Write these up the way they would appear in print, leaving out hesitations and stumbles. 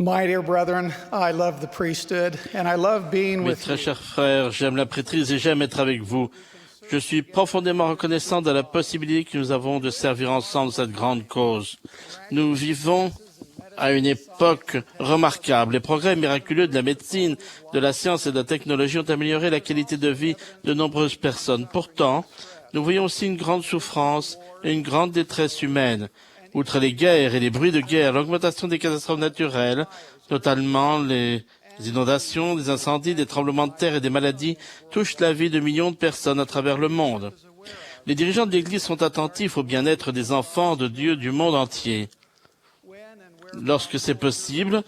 My dear brethren, I love the priesthood and I love being Mes with très you. chers frères, j'aime la prêtrise et j'aime être avec vous. Je suis profondément reconnaissant de la possibilité que nous avons de servir ensemble cette grande cause. Nous vivons à une époque remarquable. Les progrès miraculeux de la médecine, de la science et de la technologie ont amélioré la qualité de vie de nombreuses personnes. Pourtant, nous voyons aussi une grande souffrance et une grande détresse humaine. Outre les guerres et les bruits de guerre, l'augmentation des catastrophes naturelles, notamment les inondations, des incendies, des tremblements de terre et des maladies, touchent la vie de millions de personnes à travers le monde. Les dirigeants de l'Église sont attentifs au bien-être des enfants de Dieu du monde entier. Lorsque c'est possible,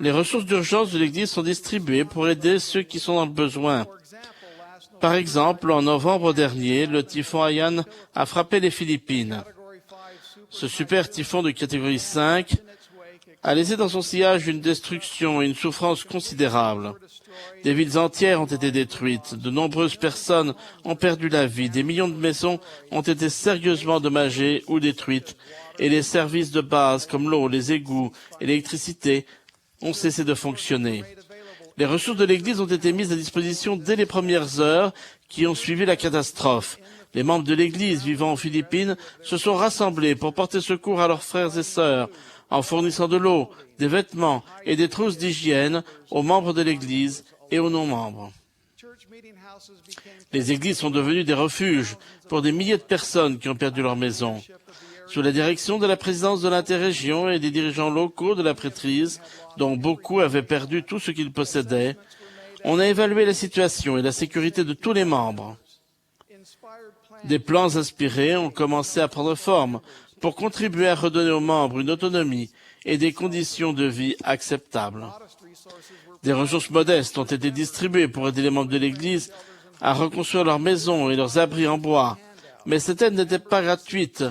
les ressources d'urgence de l'Église sont distribuées pour aider ceux qui sont dans le besoin. Par exemple, en novembre dernier, le typhon Haiyan a frappé les Philippines. Ce super typhon de catégorie 5 a laissé dans son sillage une destruction et une souffrance considérables. Des villes entières ont été détruites, de nombreuses personnes ont perdu la vie, des millions de maisons ont été sérieusement endommagées ou détruites, et les services de base comme l'eau, les égouts et l'électricité ont cessé de fonctionner. Les ressources de l'Église ont été mises à disposition dès les premières heures qui ont suivi la catastrophe. Les membres de l'Église vivant aux Philippines se sont rassemblés pour porter secours à leurs frères et sœurs, en fournissant de l'eau, des vêtements et des trousses d'hygiène aux membres de l'Église et aux non-membres. Les églises sont devenues des refuges pour des milliers de personnes qui ont perdu leur maison. Sous la direction de la présidence de l'interrégion et des dirigeants locaux de la prêtrise, dont beaucoup avaient perdu tout ce qu'ils possédaient, on a évalué la situation et la sécurité de tous les membres. Des plans inspirés ont commencé à prendre forme pour contribuer à redonner aux membres une autonomie et des conditions de vie acceptables. Des ressources modestes ont été distribuées pour aider les membres de l'Église à reconstruire leurs maisons et leurs abris en bois. Mais cette aide n'était pas gratuite.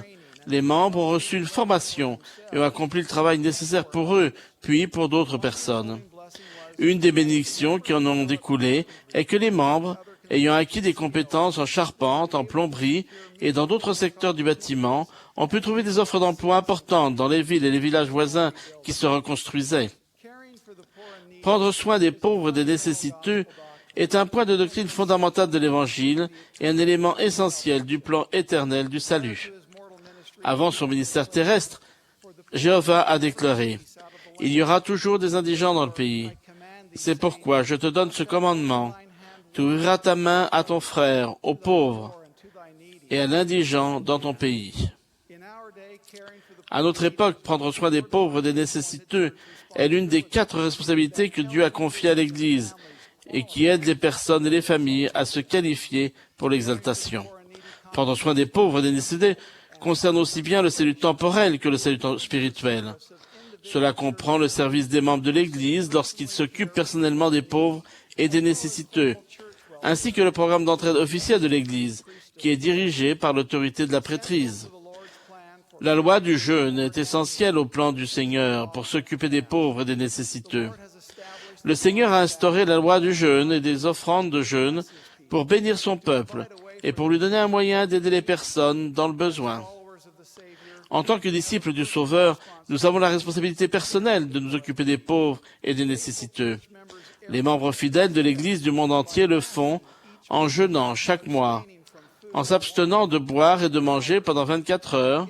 Les membres ont reçu une formation et ont accompli le travail nécessaire pour eux, puis pour d'autres personnes. Une des bénédictions qui en ont découlé est que les membres, ayant acquis des compétences en charpente, en plomberie et dans d'autres secteurs du bâtiment, ont pu trouver des offres d'emploi importantes dans les villes et les villages voisins qui se reconstruisaient. Prendre soin des pauvres et des nécessiteux est un point de doctrine fondamentale de l'Évangile et un élément essentiel du plan éternel du salut. Avant son ministère terrestre, Jéhovah a déclaré « Il y aura toujours des indigents dans le pays. C'est pourquoi je te donne ce commandement. Tu ouvriras ta main à ton frère, aux pauvres, et à l'indigent dans ton pays. » À notre époque, prendre soin des pauvres et des nécessiteux est l'une des 4 responsabilités que Dieu a confiées à l'Église et qui aide les personnes et les familles à se qualifier pour l'exaltation. Prendre soin des pauvres et des nécessités concerne aussi bien le salut temporel que le salut spirituel. Cela comprend le service des membres de l'Église lorsqu'ils s'occupent personnellement des pauvres et des nécessiteux, ainsi que le programme d'entraide officiel de l'Église, qui est dirigé par l'autorité de la prêtrise. La loi du jeûne est essentielle au plan du Seigneur pour s'occuper des pauvres et des nécessiteux. Le Seigneur a instauré la loi du jeûne et des offrandes de jeûne pour bénir son peuple et pour lui donner un moyen d'aider les personnes dans le besoin. En tant que disciples du Sauveur, nous avons la responsabilité personnelle de nous occuper des pauvres et des nécessiteux. Les membres fidèles de l'Église du monde entier le font en jeûnant chaque mois, en s'abstenant de boire et de manger pendant 24 heures,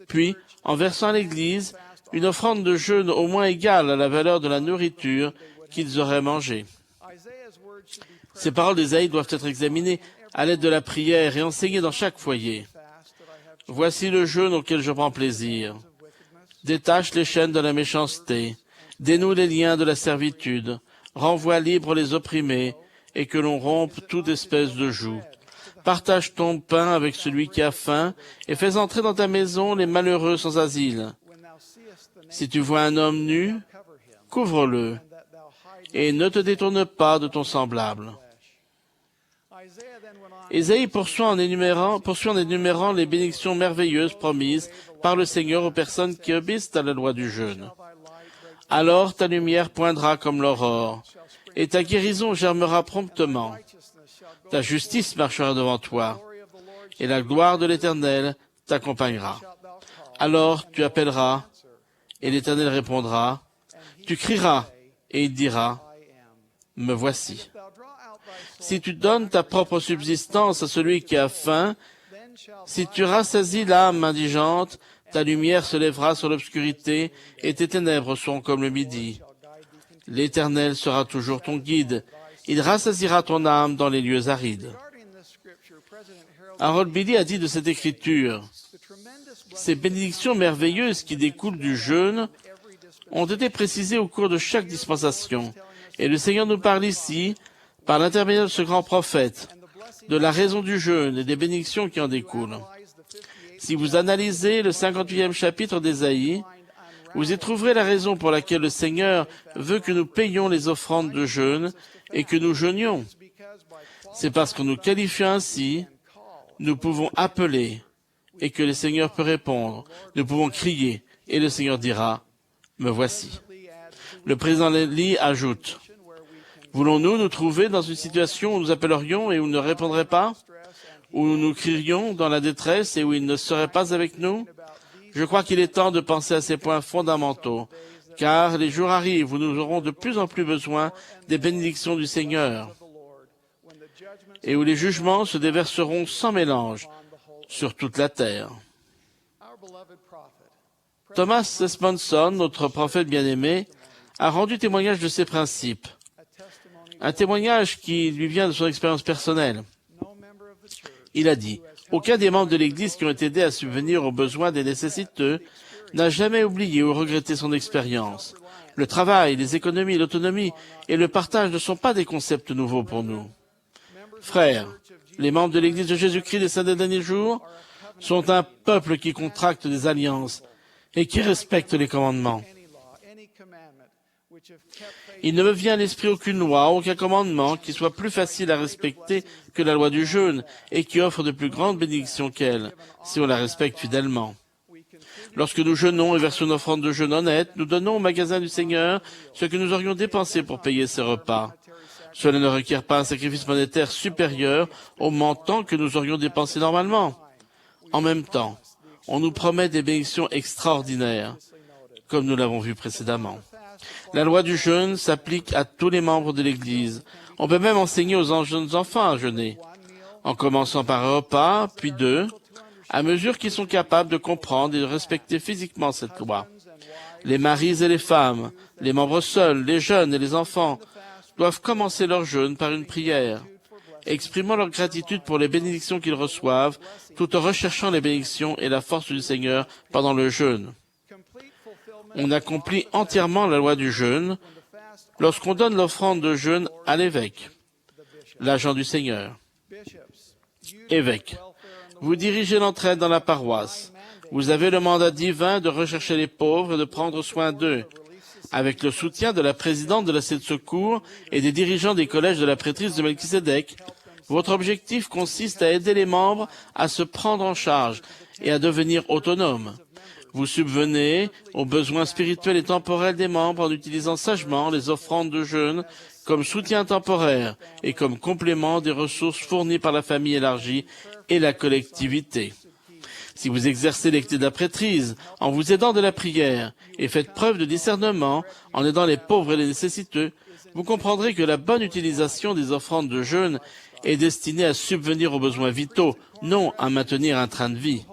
puis en versant à l'Église une offrande de jeûne au moins égale à la valeur de la nourriture qu'ils auraient mangée. Ces paroles d'Ésaïe doivent être examinées à l'aide de la prière et enseignées dans chaque foyer. Voici le jeûne auquel je prends plaisir. Détache les chaînes de la méchanceté, dénoue les liens de la servitude, renvoie libres les opprimés, et que l'on rompe toute espèce de joug. Partage ton pain avec celui qui a faim, et fais entrer dans ta maison les malheureux sans asile. Si tu vois un homme nu, couvre-le, et ne te détourne pas de ton semblable. Ésaïe poursuit en énumérant les bénédictions merveilleuses promises par le Seigneur aux personnes qui obéissent à la loi du jeûne. Alors ta lumière poindra comme l'aurore, et ta guérison germera promptement. Ta justice marchera devant toi, et la gloire de l'Éternel t'accompagnera. Alors tu appelleras, et l'Éternel répondra, tu crieras et il dira, me voici. Si tu donnes ta propre subsistance à celui qui a faim, si tu rassasies l'âme indigente, ta lumière se lèvera sur l'obscurité et tes ténèbres seront comme le midi. L'Éternel sera toujours ton guide. Il rassasiera ton âme dans les lieux arides. Harold Billy a dit de cette écriture, ces bénédictions merveilleuses qui découlent du jeûne ont été précisées au cours de chaque dispensation. Et le Seigneur nous parle ici, par l'intermédiaire de ce grand prophète, de la raison du jeûne et des bénédictions qui en découlent. Si vous analysez le 58e chapitre d'Ésaïe, vous y trouverez la raison pour laquelle le Seigneur veut que nous payions les offrandes de jeûne et que nous jeûnions. C'est parce que nous qualifions ainsi, nous pouvons appeler et que le Seigneur peut répondre. Nous pouvons crier et le Seigneur dira, me voici. Le président Lee ajoute, voulons-nous nous trouver dans une situation où nous appellerions et où il ne répondrait pas? Où nous crierions dans la détresse et où il ne serait pas avec nous? Je crois qu'il est temps de penser à ces points fondamentaux, car les jours arrivent où nous aurons de plus en plus besoin des bénédictions du Seigneur, et où les jugements se déverseront sans mélange sur toute la terre. Thomas S. Monson, notre prophète bien-aimé, a rendu témoignage de ces principes, un témoignage qui lui vient de son expérience personnelle. Il a dit, aucun des membres de l'Église qui ont aidé à subvenir aux besoins des nécessiteux n'a jamais oublié ou regretté son expérience. Le travail, les économies, l'autonomie et le partage ne sont pas des concepts nouveaux pour nous. Frères, les membres de l'Église de Jésus-Christ des Saints des derniers jours sont un peuple qui contracte des alliances et qui respecte les commandements. Il ne me vient à l'esprit aucune loi, aucun commandement qui soit plus facile à respecter que la loi du jeûne et qui offre de plus grandes bénédictions qu'elle, si on la respecte fidèlement. Lorsque nous jeûnons et versons une offrande de jeûne honnête, nous donnons au magasin du Seigneur ce que nous aurions dépensé pour payer ses repas. Cela ne requiert pas un sacrifice monétaire supérieur au montant que nous aurions dépensé normalement. En même temps, on nous promet des bénédictions extraordinaires, comme nous l'avons vu précédemment. La loi du jeûne s'applique à tous les membres de l'Église. On peut même enseigner aux jeunes enfants à jeûner, en commençant par un repas, puis deux, à mesure qu'ils sont capables de comprendre et de respecter physiquement cette loi. Les maris et les femmes, les membres seuls, les jeunes et les enfants doivent commencer leur jeûne par une prière, exprimant leur gratitude pour les bénédictions qu'ils reçoivent, tout en recherchant les bénédictions et la force du Seigneur pendant le jeûne. On accomplit entièrement la loi du jeûne lorsqu'on donne l'offrande de jeûne à l'évêque, l'agent du Seigneur. Évêque, vous dirigez l'entraide dans la paroisse. Vous avez le mandat divin de rechercher les pauvres et de prendre soin d'eux. Avec le soutien de la présidente de la Cité de secours et des dirigeants des collèges de la prêtrise de Melchisédek, votre objectif consiste à aider les membres à se prendre en charge et à devenir autonomes. Vous subvenez aux besoins spirituels et temporels des membres en utilisant sagement les offrandes de jeûne comme soutien temporaire et comme complément des ressources fournies par la famille élargie et la collectivité. Si vous exercez l'activité de la prêtrise en vous aidant de la prière et faites preuve de discernement en aidant les pauvres et les nécessiteux, vous comprendrez que la bonne utilisation des offrandes de jeûne est destinée à subvenir aux besoins vitaux, non à maintenir un train de vie.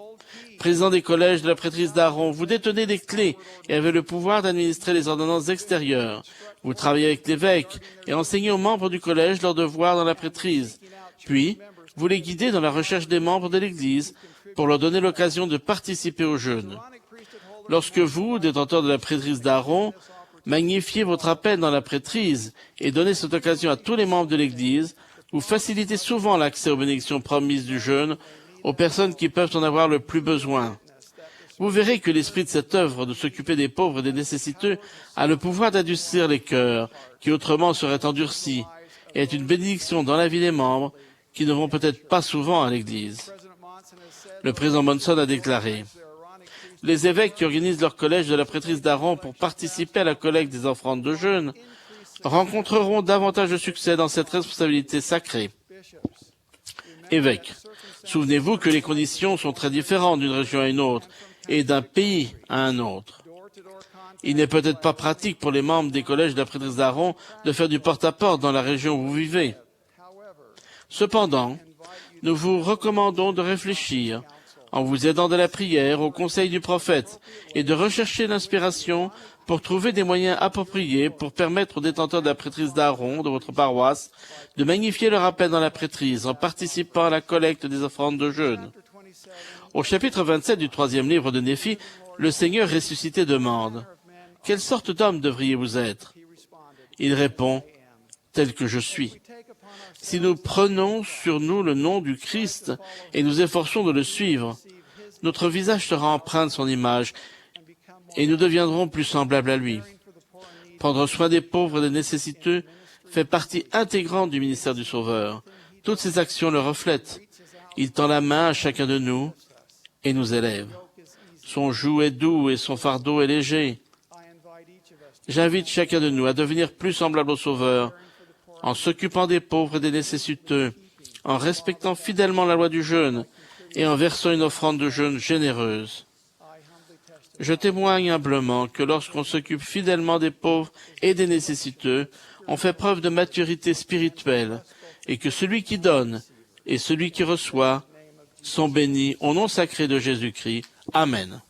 Président des collèges de la prêtrise d'Aaron, vous détenez des clés et avez le pouvoir d'administrer les ordonnances extérieures. Vous travaillez avec l'évêque et enseignez aux membres du collège leurs devoirs dans la prêtrise. Puis, vous les guidez dans la recherche des membres de l'Église pour leur donner l'occasion de participer au jeûne. Lorsque vous, détenteurs de la prêtrise d'Aaron, magnifiez votre appel dans la prêtrise et donnez cette occasion à tous les membres de l'Église, vous facilitez souvent l'accès aux bénédictions promises du jeûne aux personnes qui peuvent en avoir le plus besoin. Vous verrez que l'esprit de cette œuvre de s'occuper des pauvres et des nécessiteux a le pouvoir d'adoucir les cœurs qui autrement seraient endurcis et est une bénédiction dans la vie des membres qui ne vont peut-être pas souvent à l'Église. Le président Monson a déclaré « Les évêques qui organisent leur collège de la prêtrise d'Aaron pour participer à la collecte des offrandes de jeûne rencontreront davantage de succès dans cette responsabilité sacrée. » Évêques, souvenez-vous que les conditions sont très différentes d'une région à une autre et d'un pays à un autre. Il n'est peut-être pas pratique pour les membres des collèges de la prêtrise d'Aaron de faire du porte-à-porte dans la région où vous vivez. Cependant, nous vous recommandons de réfléchir, en vous aidant de la prière, au conseil du prophète, et de rechercher l'inspiration pour trouver des moyens appropriés pour permettre aux détenteurs de la prêtrise d'Aaron de votre paroisse de magnifier leur appel dans la prêtrise en participant à la collecte des offrandes de jeûne. Au chapitre 27 du 3e livre de Néphi, le Seigneur ressuscité demande « Quelle sorte d'homme devriez-vous être ?» Il répond « Tel que je suis ». Si nous prenons sur nous le nom du Christ et nous efforçons de le suivre, notre visage sera empreint de son image et nous deviendrons plus semblables à lui. Prendre soin des pauvres et des nécessiteux fait partie intégrante du ministère du Sauveur. Toutes ses actions le reflètent. Il tend la main à chacun de nous et nous élève. Son joug est doux et son fardeau est léger. J'invite chacun de nous à devenir plus semblable au Sauveur, en s'occupant des pauvres et des nécessiteux, en respectant fidèlement la loi du jeûne et en versant une offrande de jeûne généreuse. Je témoigne humblement que lorsqu'on s'occupe fidèlement des pauvres et des nécessiteux, on fait preuve de maturité spirituelle et que celui qui donne et celui qui reçoit sont bénis au nom sacré de Jésus-Christ. Amen.